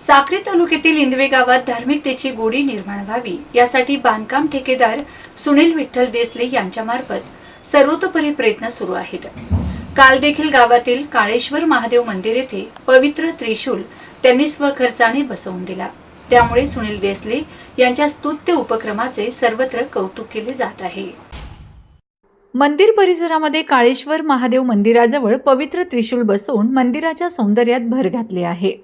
साक्री तालुक्यातील इंदवे गावात धार्मिकतेची गोडी निर्माण व्हावी यासाठी बांधकाम ठेकेदार सुनील विठ्ठल देसले यांच्यामार्फत सर्वतोपरी प्रयत्न सुरू आहेत। काल देखील गावातील काळेश्वर महादेव मंदिर येथे पवित्र त्रिशूल त्यांनी स्वखर्चाने बसवून दिला। त्यामुळे सुनील देसले यांच्या स्तुत्य उपक्रमाचे सर्वत्र कौतुक केले जात आहे। मंदिर परिसरामध्ये काळेश्वर महादेव मंदिराजवळ पवित्र त्रिशूल बसवून मंदिराच्या सौंदर्यात भर घातली आहे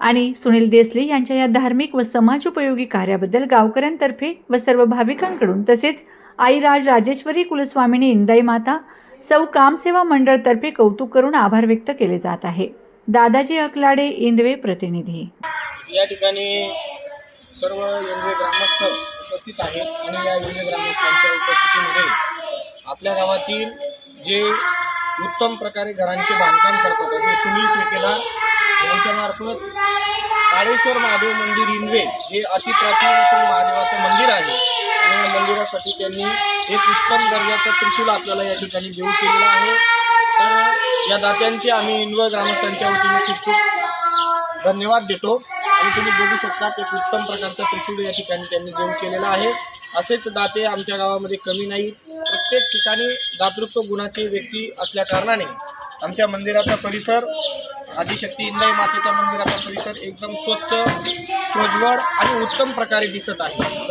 आणि सुनील देसले यांच्या या धार्मिक व समाजोपयोगी कार्याबद्दल गावकऱ्यांतर्फे व सर्व भाविकांकडून तसेच आई राजेश्वरी कुलस्वामिनी इंदाई माता सौ कामसेवा मंडळ तर्फे कौतुक करून आभार व्यक्त केले जात आहे। दादाजी अकलाडे, इंदवे प्रतिनिधी। या ठिकाणी सर्व इंदवे ग्रामस्थ उपस्थित आहेत आणि या इंदवे ग्रामस्थांच्या उपस्थितीमध्ये आपल्या गावातील जे उत्तम प्रकारे घरांचे बांधकाम करतात असे सुनील ठेकेदार यांच्यामार्फत काळेश्वर महादेव मंदिर इंदवे जे अतिप्राचीन श्री महादेवाचं मंदिर आहे आणि या मंदिरासाठी त्यांनी एक उत्तम दर्जाचं त्रिशूल आपल्याला या ठिकाणी देऊ केलेलं आहे। तर या दात्यांचे आम्ही इंदवे ग्रामस्थांच्या वतीने खूप खूप धन्यवाद देतो आणि तुम्ही बघू शकता एक उत्तम प्रकारचा त्रिशूल या ठिकाणी त्यांनी देऊ केलेला आहे। असेच दाते आमच्या गावामध्ये कमी नाहीत। प्रत्येक ठिकाणी दातृत्व गुणाचे व्यक्ती असल्या कारणाने आमच्या मंदिराचा परिसर आदिशक्ती इंदाई मातेच्या मंदिराचा परिसर एकदम स्वच्छ, सोज्वळ आणि उत्तम प्रकारे दिसत आहे।